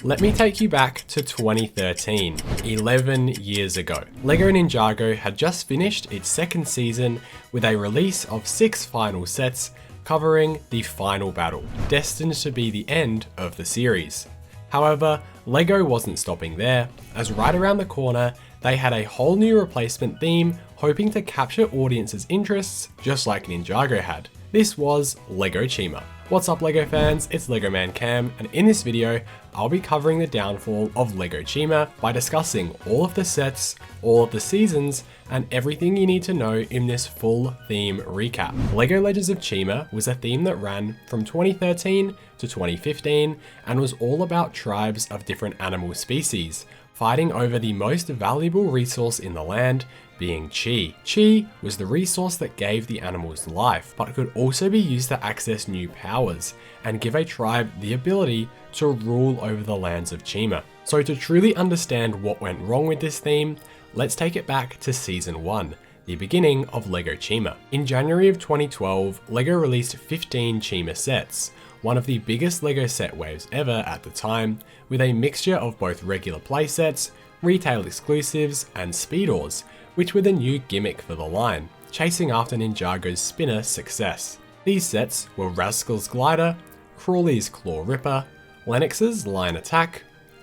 Let me take you back to 2013, 11 years ago. LEGO Ninjago had just finished its second season with a release of 6 final sets covering the final battle, destined to be the end of the series. However, LEGO wasn't stopping there, as right around the corner, they had a whole new replacement theme hoping to capture audiences' interests just like Ninjago had. This was LEGO Chima. What's up LEGO fans, it's LEGO Man Cam, and in this video, I'll be covering the downfall of LEGO Chima by discussing all of the sets, all of the seasons, and everything you need to know in this full theme recap. LEGO Legends of Chima was a theme that ran from 2013 to 2015 and was all about tribes of different animal species, fighting over the most valuable resource in the land, being Chi. Chi was the resource that gave the animals life, but could also be used to access new powers and give a tribe the ability to rule over the lands of Chima. So to truly understand what went wrong with this theme, let's take it back to Season 1, the beginning of LEGO Chima. In January of 2012, LEGO released 15 Chima sets, one of the biggest LEGO set waves ever at the time, with a mixture of both regular playsets, retail exclusives, and Speedorz, which were the new gimmick for the line, chasing after Ninjago's spinner success. These sets were Rascal's Glider, Crawley's Claw Ripper, Lennox's Lion Attack,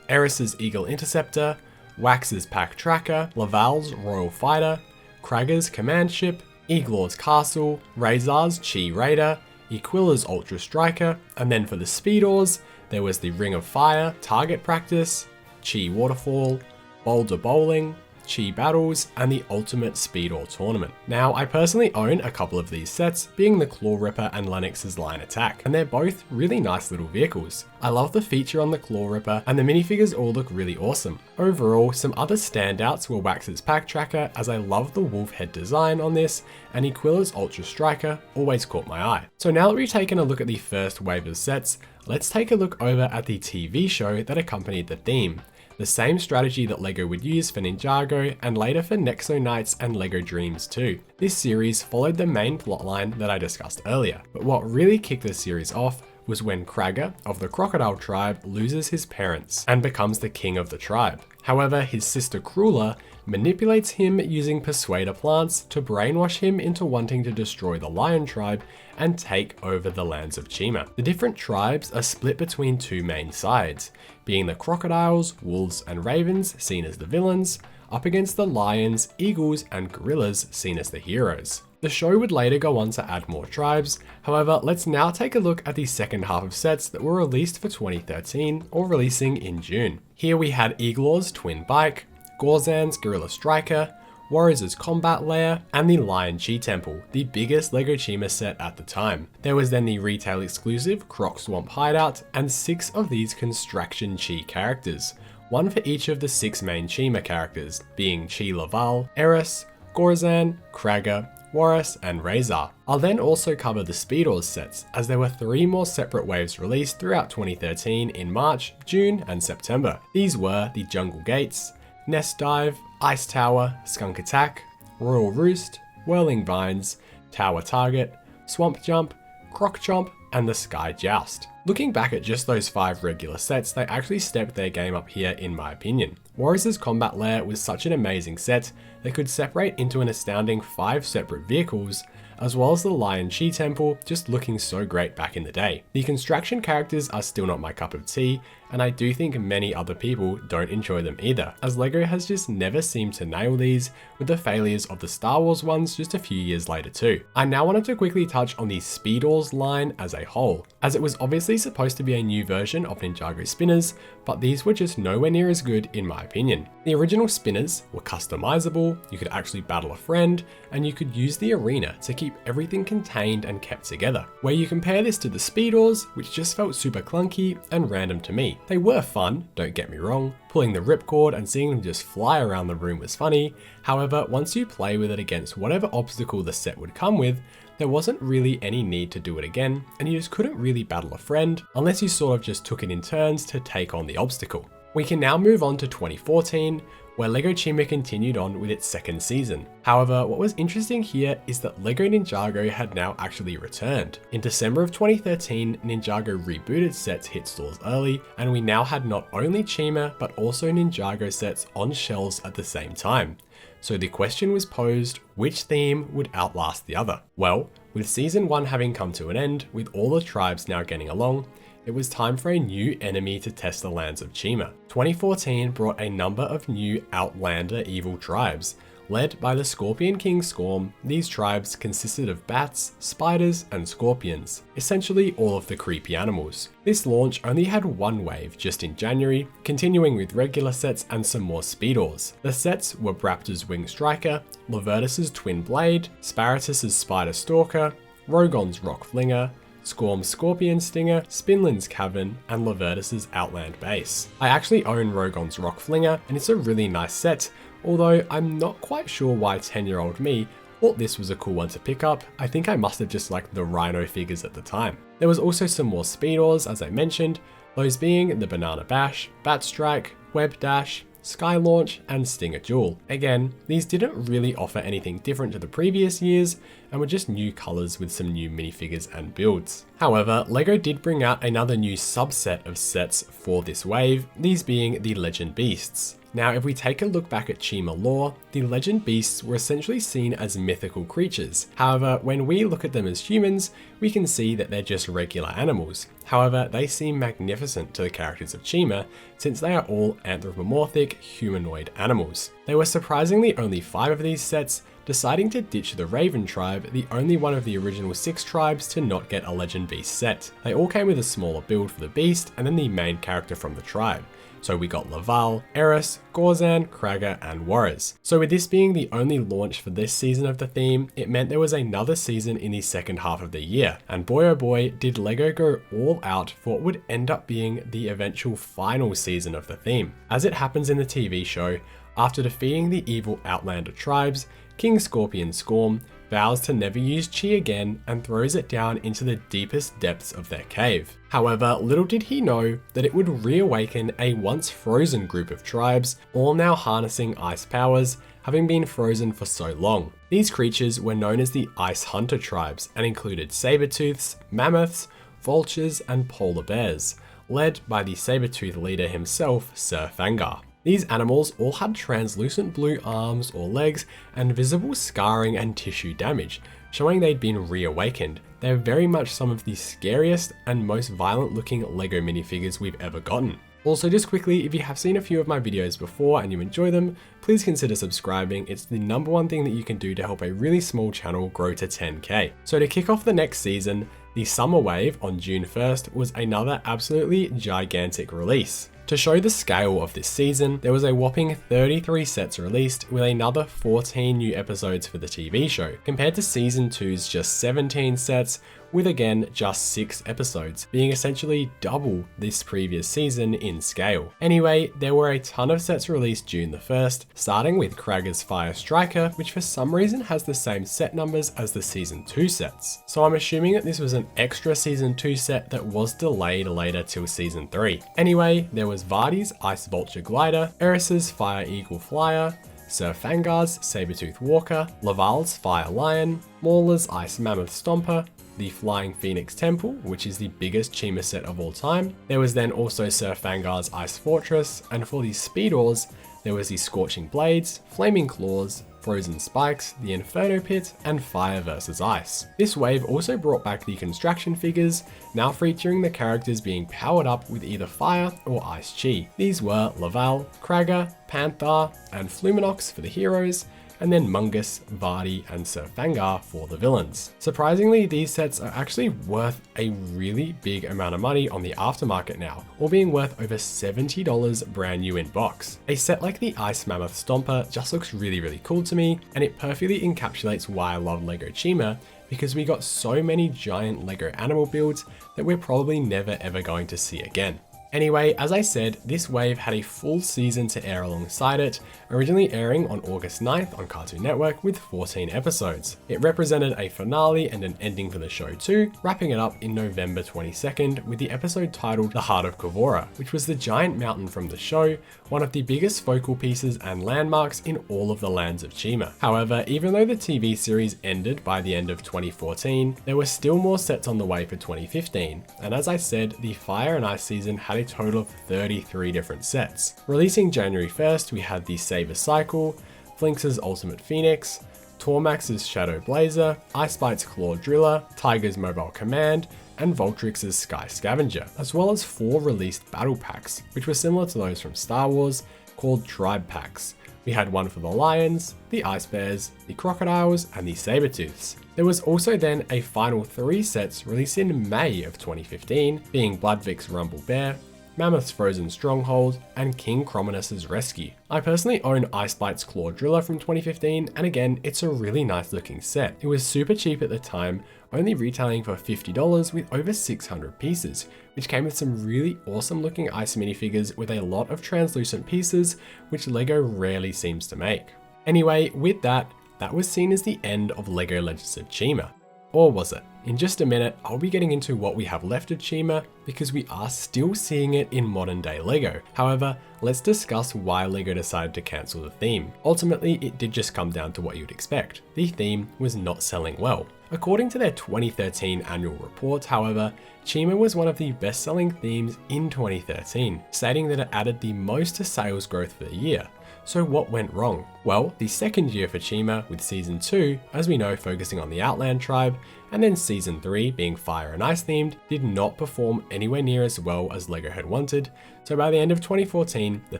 Eris's Eagle Interceptor, Wax's Pack Tracker, Laval's Royal Fighter, Kragger's Command Ship, Iglor's Castle, Razor's Chi Raider, Equilla's Ultra Striker, and then for the Speedorz, there was the Ring of Fire, Target Practice, Chi Waterfall, Boulder Bowling, Chi Battles, and the Ultimate Speedorz Tournament. Now, I personally own a couple of these sets, being the Claw Ripper and Lennox's Lion Attack, and they're both really nice little vehicles. I love the feature on the Claw Ripper, and the minifigures all look really awesome. Overall, some other standouts were Wax's Pack Tracker, as I love the wolf head design on this, and Equilla's Ultra Striker always caught my eye. So now that we've taken a look at the first wave of sets, let's take a look over at the TV show that accompanied the theme. The same strategy that LEGO would use for Ninjago and later for Nexo Knights and LEGO Dreams too. This series followed the main plotline that I discussed earlier, but what really kicked the series off was when Kragger of the Crocodile tribe loses his parents and becomes the king of the tribe. However, his sister Cruella manipulates him using persuader plants to brainwash him into wanting to destroy the Lion tribe and take over the lands of Chima. The different tribes are split between two main sides, being the crocodiles, wolves, and ravens seen as the villains, up against the lions, eagles, and gorillas seen as the heroes. The show would later go on to add more tribes, however, let's now take a look at the second half of sets that were released for 2013 or releasing in June. Here we had Iglor's Twin Bike, Gorzan's Gorilla Striker, Warriors' Combat Lair, and the Lion Chi Temple, the biggest LEGO Chima set at the time. There was then the retail exclusive Croc Swamp Hideout, and 6 of these Constraction Chi characters, one for each of the 6 main Chima characters, being Chi Laval, Eris, Gorzan, Kragger, Warris, and Razor. I'll then also cover the Speedorz sets, as there were 3 more separate waves released throughout 2013 in March, June, and September. These were the Jungle Gates, Nest Dive, Ice Tower, Skunk Attack, Royal Roost, Whirling Vines, Tower Target, Swamp Jump, Croc Chomp, and the Sky Joust. Looking back at just those 5 regular sets, they actually stepped their game up here in my opinion. Warriors' Combat Lair was such an amazing set that could separate into an astounding 5 separate vehicles, as well as the Lion Chi Temple just looking so great back in the day. The Constraction characters are still not my cup of tea, and I do think many other people don't enjoy them either, as LEGO has just never seemed to nail these, with the failures of the Star Wars ones just a few years later too. I now wanted to quickly touch on the Speedorz line as a whole, as it was obviously supposed to be a new version of Ninjago spinners, but these were just nowhere near as good in my opinion. The original spinners were customizable, you could actually battle a friend, and you could use the arena to keep everything contained and kept together. Where you compare this to the Speedorz, which just felt super clunky and random to me. They were fun, don't get me wrong, pulling the ripcord and seeing them just fly around the room was funny, however once you play with it against whatever obstacle the set would come with, there wasn't really any need to do it again, and you just couldn't really battle a friend unless you sort of just took it in turns to take on the obstacle. We can now move on to 2014, where LEGO Chima continued on with its second season. However, what was interesting here is that LEGO Ninjago had now actually returned. In December of 2013, Ninjago rebooted sets hit stores early, and we now had not only Chima, but also Ninjago sets on shelves at the same time. So the question was posed, which theme would outlast the other? Well, with season 1 having come to an end, with all the tribes now getting along, it was time for a new enemy to test the lands of Chima. 2014 brought a number of new outlander evil tribes. Led by the Scorpion King Scorm, these tribes consisted of bats, spiders, and scorpions, essentially all of the creepy animals. This launch only had one wave just in January, continuing with regular sets and some more Speedorz. The sets were Braptor's Wing Striker, Lavertus's Twin Blade, Sparatus's Spider Stalker, Rogon's Rock Flinger, Scorm's Scorpion Stinger, Spinlin's Cavern, and Lavertus's Outland Base. I actually own Rogon's Rock Flinger, and it's a really nice set, although I'm not quite sure why 10-year-old me thought this was a cool one to pick up. I think I must have just liked the Rhino figures at the time. There was also some more Speedorz, as I mentioned, those being the Banana Bash, Bat Strike, Web Dash, Sky Launch, and Stinger Duel. Again, these didn't really offer anything different to the previous years and were just new colors with some new minifigures and builds. However, LEGO did bring out another new subset of sets for this wave, these being the Legend Beasts. Now, if we take a look back at Chima lore, the Legend Beasts were essentially seen as mythical creatures. However, when we look at them as humans, we can see that they're just regular animals. However, they seem magnificent to the characters of Chima, since they are all anthropomorphic, humanoid animals. There were surprisingly only 5 of these sets, deciding to ditch the Raven tribe, the only one of the original 6 tribes to not get a Legend Beast set. They all came with a smaller build for the beast, and then the main character from the tribe. So we got Laval, Eris, Gorzan, Kragger, and Warriors. So with this being the only launch for this season of the theme, it meant there was another season in the second half of the year. And boy oh boy, did LEGO go all out for what would end up being the eventual final season of the theme. As it happens in the TV show, after defeating the evil Outlander tribes, King Scorpion Scorm vows to never use Chi again and throws it down into the deepest depths of their cave. However, little did he know that it would reawaken a once frozen group of tribes, all now harnessing ice powers, having been frozen for so long. These creatures were known as the Ice Hunter tribes and included saber-tooths, mammoths, vultures, and polar bears, led by the saber-tooth leader himself, Sir Fangar. These animals all had translucent blue arms or legs and visible scarring and tissue damage, showing they'd been reawakened. They're very much some of the scariest and most violent looking LEGO minifigures we've ever gotten. Also, just quickly, if you have seen a few of my videos before and you enjoy them, please consider subscribing. It's the #1 thing that you can do to help a really small channel grow to 10k. So to kick off the next season, the Summer Wave on June 1st was another absolutely gigantic release. To show the scale of this season, there was a whopping 33 sets released with another 14 new episodes for the TV show, compared to season 2's just 17 sets with again just 6 episodes, being essentially double this previous season in scale. Anyway, there were a ton of sets released June the 1st, starting with Kragger's Fire Striker, which for some reason has the same set numbers as the season 2 sets. So I'm assuming that this was an extra season 2 set that was delayed later till season 3. Anyway, there was Vardy's Ice Vulture Glider, Eris's Fire Eagle Flyer, Sir Fangar's Sabertooth Walker, Laval's Fire Lion, Mauler's Ice Mammoth Stomper, the Flying Phoenix Temple, which is the biggest Chima set of all time. There was then also Sir Fangar's Ice Fortress, and for the Speedorz, there was the Scorching Blades, Flaming Claws, Frozen Spikes, the Inferno Pit, and Fire vs Ice. This wave also brought back the Constraction figures, now featuring the characters being powered up with either fire or ice chi. These were Laval, Kragger, Panther, and Fluminox for the heroes, and then Mungus, Vardy, and Sir Fangar for the villains. Surprisingly, these sets are actually worth a really big amount of money on the aftermarket now, all being worth over $70 brand new in box. A set like the Ice Mammoth Stomper just looks really cool to me, and it perfectly encapsulates why I love LEGO Chima, because we got so many giant LEGO animal builds that we're probably never ever going to see again. Anyway, as I said, this wave had a full season to air alongside it, originally airing on August 9th on Cartoon Network with 14 episodes. It represented a finale and an ending for the show too, wrapping it up in November 22nd with the episode titled The Heart of Kavora, which was the giant mountain from the show, one of the biggest focal pieces and landmarks in all of the lands of Chima. However, even though the TV series ended by the end of 2014, there were still more sets on the way for 2015, and as I said, the Fire and Ice season had a total of 33 different sets. Releasing January 1st, we had the Saber Cycle, Flinx's Ultimate Phoenix, Tormax's Shadow Blazer, Ice Bite's Claw Driller, Tiger's Mobile Command, and Voltrix's Sky Scavenger, as well as 4 released battle packs, which were similar to those from Star Wars, called Tribe Packs. We had one for the Lions, the Ice Bears, the Crocodiles, and the Sabertooths. There was also then a final 3 sets released in May of 2015, being Bloodvik's Rumble Bear, Mammoth's Frozen Stronghold, and King Crominus's Rescue. I personally own Ice Bite's Claw Driller from 2015, and again, it's a really nice looking set. It was super cheap at the time, only retailing for $50 with over 600 pieces, which came with some really awesome looking ice minifigures with a lot of translucent pieces, which LEGO rarely seems to make. Anyway, with that was seen as the end of LEGO Legends of Chima. Or was it? In just a minute, I'll be getting into what we have left of Chima because we are still seeing it in modern day LEGO. However, let's discuss why LEGO decided to cancel the theme. Ultimately, it did just come down to what you'd expect. The theme was not selling well. According to their 2013 annual report, however, Chima was one of the best-selling themes in 2013, stating that it added the most to sales growth for the year. So what went wrong? Well, the second year for Chima, with Season 2, as we know, focusing on the Outland tribe, and then Season 3, being Fire and Ice themed, did not perform anywhere near as well as LEGO had wanted, so by the end of 2014, the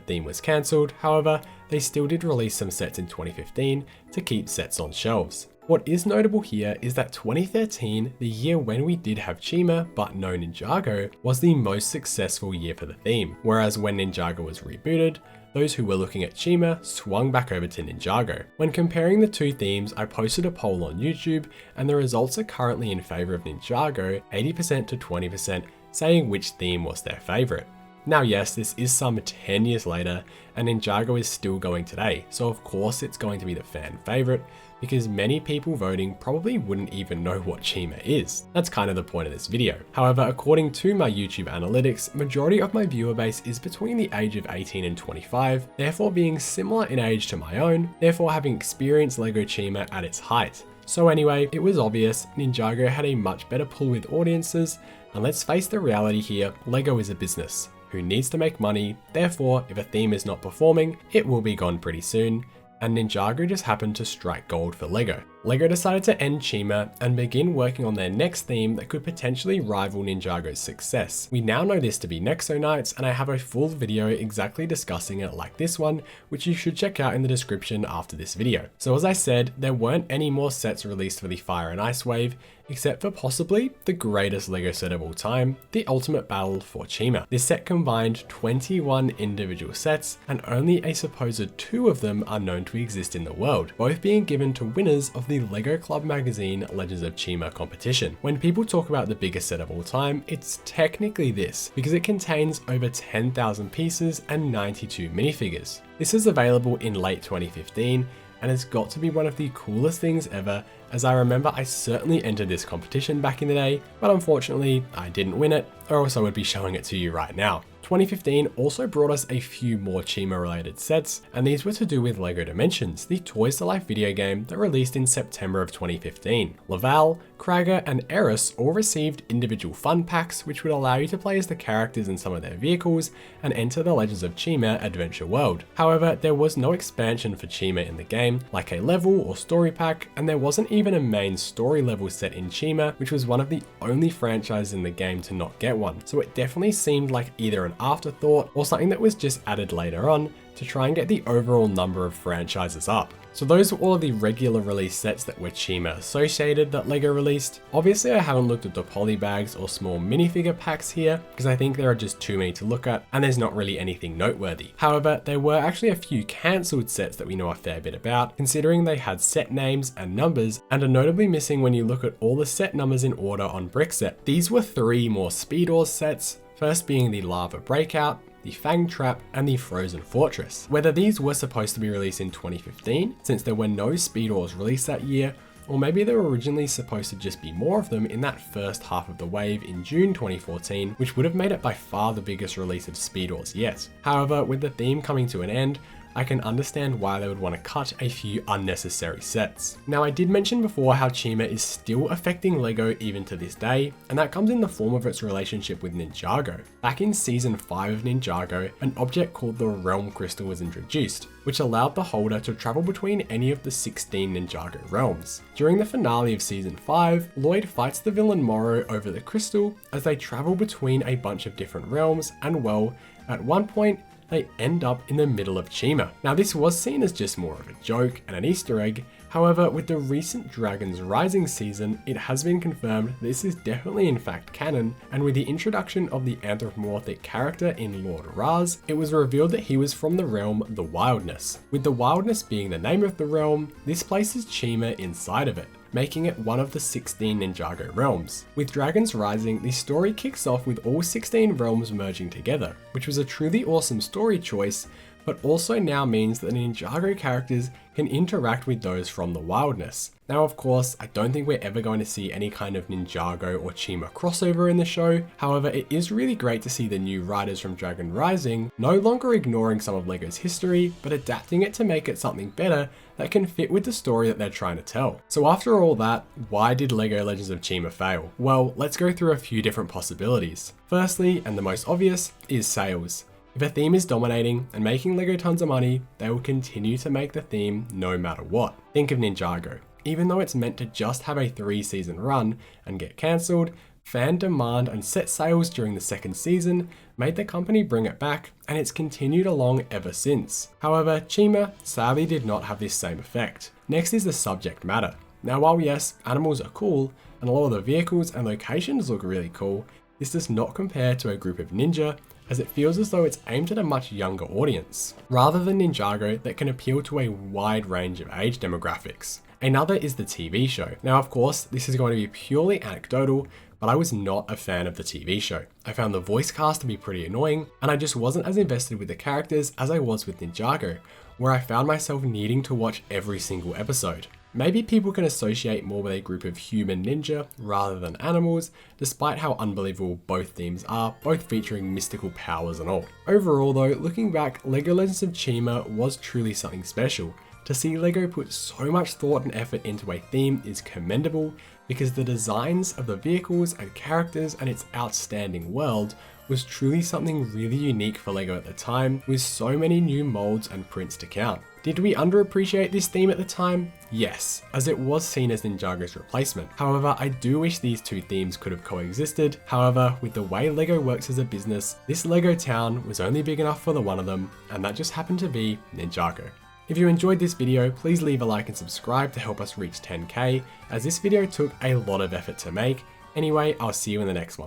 theme was cancelled. However, they still did release some sets in 2015 to keep sets on shelves. What is notable here is that 2013, the year when we did have Chima but no Ninjago, was the most successful year for the theme, whereas when Ninjago was rebooted, those who were looking at Chima swung back over to Ninjago. When comparing the two themes, I posted a poll on YouTube, and the results are currently in favour of Ninjago, 80% to 20%, saying which theme was their favourite. Now yes, this is some 10 years later, and Ninjago is still going today, so of course it's going to be the fan favourite, because many people voting probably wouldn't even know what Chima is. That's kind of the point of this video. However, according to my YouTube analytics, majority of my viewer base is between the age of 18 and 25, therefore being similar in age to my own, therefore having experienced LEGO Chima at its height. So anyway, it was obvious Ninjago had a much better pull with audiences, and let's face the reality here, LEGO is a business who needs to make money, therefore if a theme is not performing, it will be gone pretty soon, and Ninjago just happened to strike gold for LEGO. LEGO decided to end Chima and begin working on their next theme that could potentially rival Ninjago's success. We now know this to be Nexo Knights, and I have a full video exactly discussing it like this one, which you should check out in the description after this video. So as I said, there weren't any more sets released for the Fire and Ice wave, except for possibly the greatest LEGO set of all time, the Ultimate Battle for Chima. This set combined 21 individual sets, and only a supposed 2 of them are known to exist in the world, both being given to winners of the LEGO Club Magazine Legends of Chima competition. When people talk about the biggest set of all time, it's technically this, because it contains over 10,000 pieces and 92 minifigures. This is available in late 2015, and it's got to be one of the coolest things ever, as I remember I certainly entered this competition back in the day, but unfortunately I didn't win it, or else I would be showing it to you right now. 2015 also brought us a few more Chima related sets, and these were to do with LEGO Dimensions, the Toys to Life video game that released in September of 2015. Laval, Kragger, and Eris all received individual fun packs which would allow you to play as the characters in some of their vehicles and enter the Legends of Chima adventure world. However, there was no expansion for Chima in the game, like a level or story pack, and there wasn't even a main story level set in Chima, which was one of the only franchises in the game to not get one, so it definitely seemed like either an afterthought or something that was just added later on to try and get the overall number of franchises up. So those were all of the regular release sets that were Chima associated that LEGO released. Obviously I haven't looked at the poly bags or small minifigure packs here because I think there are just too many to look at and there's not really anything noteworthy. However, there were actually a few cancelled sets that we know a fair bit about, considering they had set names and numbers and are notably missing when you look at all the set numbers in order on Brickset. These were 3 more Speedorz sets, first being the Lava Breakout, the Fang Trap, and the Frozen Fortress. Whether these were supposed to be released in 2015, since there were no Speedorz released that year, or maybe they were originally supposed to just be more of them in that first half of the wave in June 2014, which would have made it by far the biggest release of Speedorz yet. However, with the theme coming to an end, I can understand why they would want to cut a few unnecessary sets. Now, I did mention before how Chima is still affecting LEGO even to this day, and that comes in the form of its relationship with Ninjago. Back in Season 5 of Ninjago, an object called the Realm Crystal was introduced, which allowed the holder to travel between any of the 16 Ninjago realms. During the finale of Season 5, Lloyd fights the villain Morrow over the crystal as they travel between a bunch of different realms, and well, at one point, they end up in the middle of Chima. Now, this was seen as just more of a joke and an Easter egg. However, with the recent Dragon's Rising season, it has been confirmed this is definitely in fact canon, and with the introduction of the anthropomorphic character in Lord Raz, it was revealed that he was from the realm The Wildness. With The Wildness being the name of the realm, this places Chima inside of it, making it one of the 16 Ninjago realms. With Dragon's Rising, the story kicks off with all 16 realms merging together, which was a truly awesome story choice, but also now means that the Ninjago characters can interact with those from the Wildness. Now, of course, I don't think we're ever going to see any kind of Ninjago or Chima crossover in the show. However, it is really great to see the new writers from Dragon Rising no longer ignoring some of LEGO's history, but adapting it to make it something better that can fit with the story that they're trying to tell. So after all that, why did LEGO Legends of Chima fail? Well, let's go through a few different possibilities. Firstly, and the most obvious, is sales. If a theme is dominating and making LEGO tons of money, they will continue to make the theme no matter what. Think of Ninjago. Even though it's meant to just have a 3-season run and get cancelled, fan demand and set sales during the second season made the company bring it back, and it's continued along ever since. However, Chima sadly did not have this same effect. Next is the subject matter. Now, while yes, animals are cool, and a lot of the vehicles and locations look really cool, this does not compare to a group of ninja, as it feels as though it's aimed at a much younger audience, rather than Ninjago that can appeal to a wide range of age demographics. Another is the TV show. Now, of course, this is going to be purely anecdotal, but I was not a fan of the TV show. I found the voice cast to be pretty annoying, and I just wasn't as invested with the characters as I was with Ninjago, where I found myself needing to watch every single episode. Maybe people can associate more with a group of human ninja rather than animals, despite how unbelievable both themes are, both featuring mystical powers and all. Overall though, looking back, LEGO Legends of Chima was truly something special. To see LEGO put so much thought and effort into a theme is commendable, because the designs of the vehicles and characters and its outstanding world was truly something really unique for LEGO at the time, with so many new molds and prints to count. Did we underappreciate this theme at the time? Yes, as it was seen as Ninjago's replacement. However, I do wish these two themes could have coexisted. However, with the way LEGO works as a business, this LEGO town was only big enough for the one of them, and that just happened to be Ninjago. If you enjoyed this video, please leave a like and subscribe to help us reach 10k, as this video took a lot of effort to make. Anyway, I'll see you in the next one.